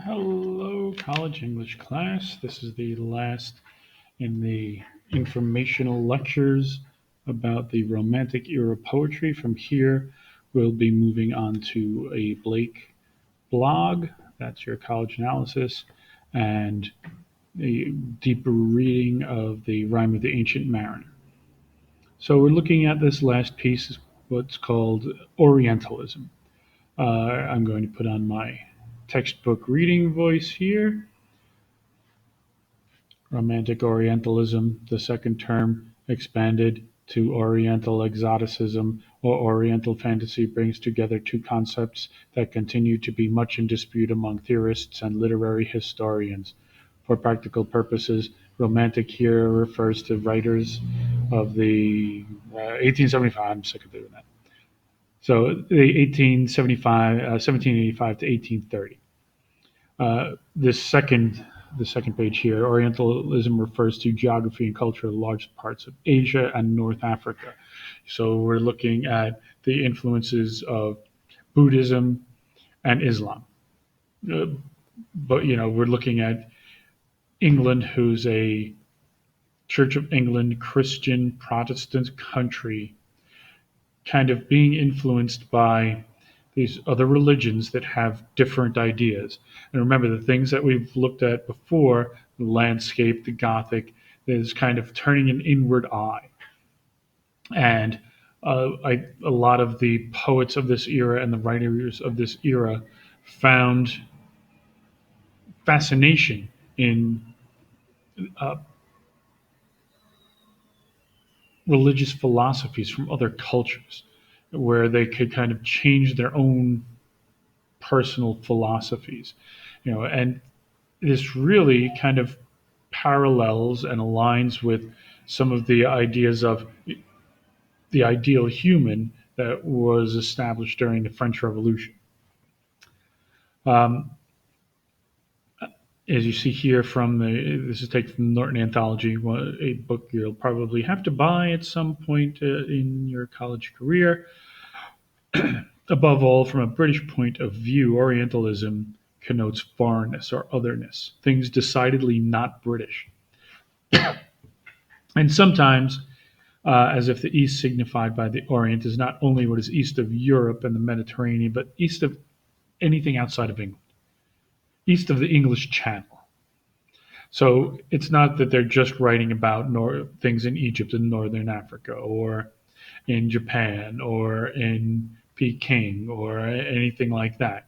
Hello, college English class. This is the last in the informational lectures about the Romantic era poetry. From here, we'll be moving on to a Blake blog. That's your college analysis and a deeper reading of the Rime of the Ancient Mariner. So we're looking at this last piece, what's called Orientalism. I'm going to put on my textbook reading voice here. Romantic Orientalism, the second term, expanded to Oriental exoticism or Oriental fantasy, brings together two concepts that continue to be much in dispute among theorists and literary historians. For practical purposes, Romantic here refers to writers of the 1875. I'm sick of doing that. So the 1875, 1785 to 1830. The second page here, Orientalism refers to geography and culture of large parts of Asia and North Africa. So we're looking at the influences of Buddhism and Islam. Uh, but we're looking at England, who's a Church of England Christian Protestant country, kind of being influenced by these other religions that have different ideas. And remember, the things that we've looked at before, the landscape, the Gothic, is kind of turning an inward eye. And a lot of the poets of this era and the writers of this era found fascination in uh, religious philosophies from other cultures, where they could kind of change their own personal philosophies, and this really kind of parallels and aligns with some of the ideas of the ideal human that was established during the French Revolution. Um, as you see here this is taken from Norton Anthology, a book you'll probably have to buy at some point in your college career. Above all, from a British point of view, Orientalism connotes foreignness or otherness, things decidedly not British. And sometimes, as if the East signified by the Orient is not only what is east of Europe and the Mediterranean, but east of anything outside of England, east of the English Channel. So it's not that they're just writing about things in Egypt and Northern Africa or in Japan or in Peking or anything like that.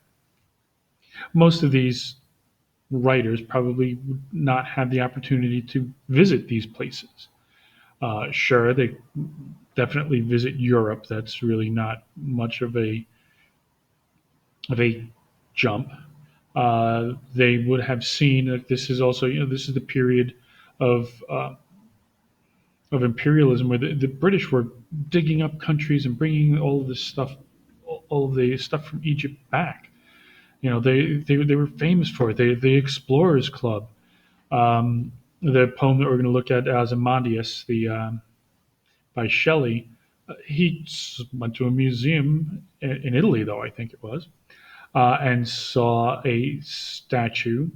Most of these writers probably would not have the opportunity to visit these places. Sure, they definitely visit Europe. That's really not much of a jump. They would have seen that this is also, this is the period of uh, of imperialism where the British were digging up countries and bringing all of this stuff, all of the stuff from Egypt back. They were famous for it. The Explorers Club. The poem that we're going to look at, Ozymandias, by Shelley. He went to a museum in Italy, though I think it was, and saw a statue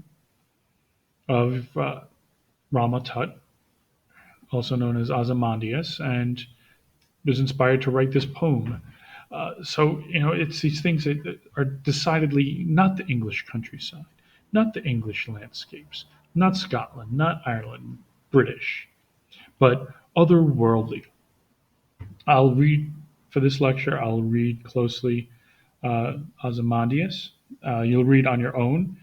of Rama Tut, also known as Ozymandias, and was inspired to write this poem. So it's these things that are decidedly not the English countryside, not the English landscapes, not Scotland, not Ireland, British, but otherworldly. I'll read for this lecture. I'll read closely Ozymandias. You'll read on your own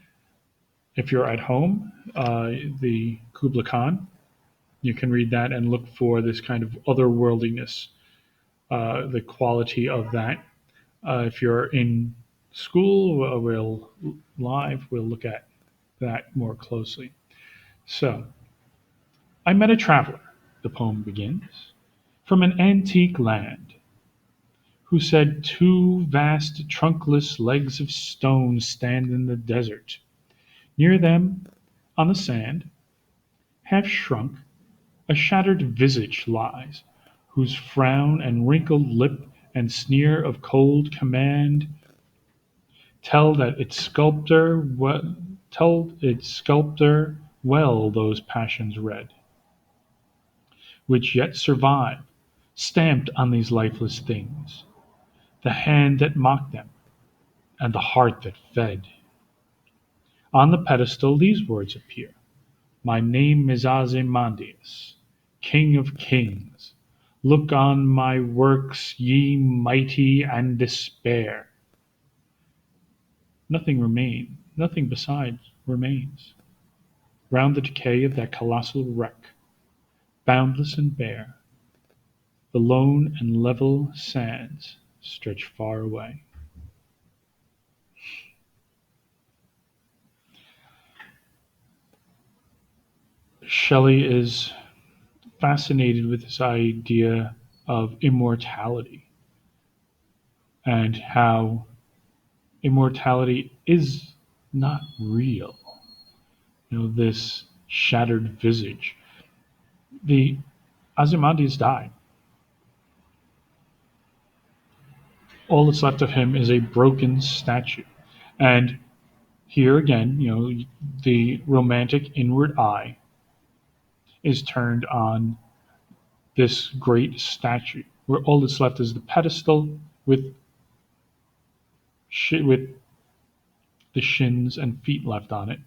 if you're at home. The Kubla Khan. You can read that and look for this kind of otherworldliness, the quality of that. If you're in school, we'll look at that more closely. So, I met a traveler, the poem begins, from an antique land, who said two vast trunkless legs of stone stand in the desert. Near them, on the sand, half shrunk, a shattered visage lies, whose frown and wrinkled lip and sneer of cold command tell that its sculptor told its sculptor well those passions read, which yet survive, stamped on these lifeless things, the hand that mocked them, and the heart that fed. On the pedestal these words appear: My name is Ozymandias, King of kings. Look on my works, ye mighty, and despair. Nothing besides remains. Round the decay of that colossal wreck, boundless and bare, the lone and level sands stretch far away. Shelley is fascinated with this idea of immortality and how immortality is not real. This shattered visage. The Ozymandias died. All that's left of him is a broken statue. And here again, the romantic inward eye is turned on this great statue, where all that's left is the pedestal with with the shins and feet left on it,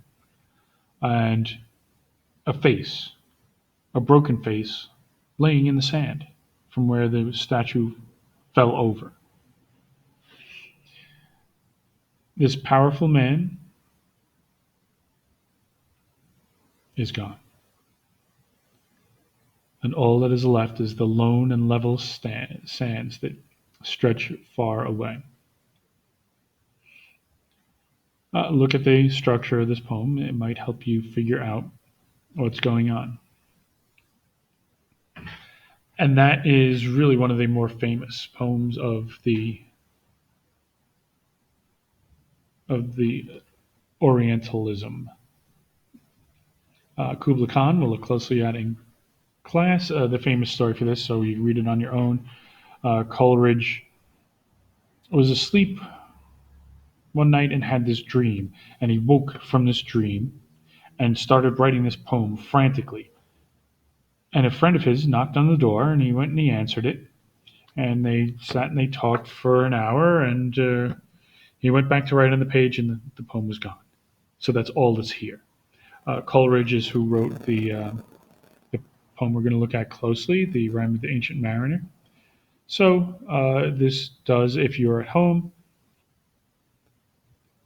and a face, a broken face, laying in the sand from where the statue fell over. This powerful man is gone, and all that is left is the lone and level sands that stretch far away. Look at the structure of this poem. It might help you figure out what's going on. And that is really one of the more famous poems of the Orientalism. Kubla Khan, we'll look closely at in class. The famous story for this, so you can read it on your own. Coleridge was asleep one night and had this dream, and he woke from this dream and started writing this poem frantically. And a friend of his knocked on the door, and he went and he answered it. And they sat and they talked for an hour, and he went back to write on the page, and the poem was gone. So that's all that's here. Coleridge is who wrote the poem we're going to look at closely, the Rime of the Ancient Mariner. So this does, if you're at home,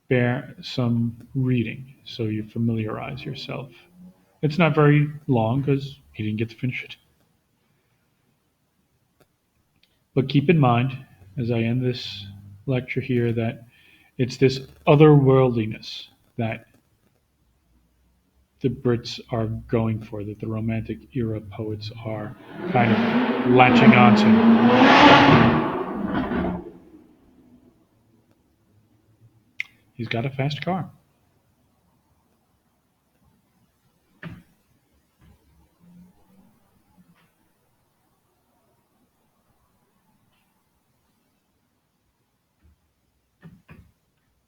bear some reading so you familiarize yourself. It's not very long because he didn't get to finish it. But keep in mind, as I end this lecture here, that it's this otherworldliness that the Brits are going for, that the Romantic era poets are kind of latching onto. He's got a fast car.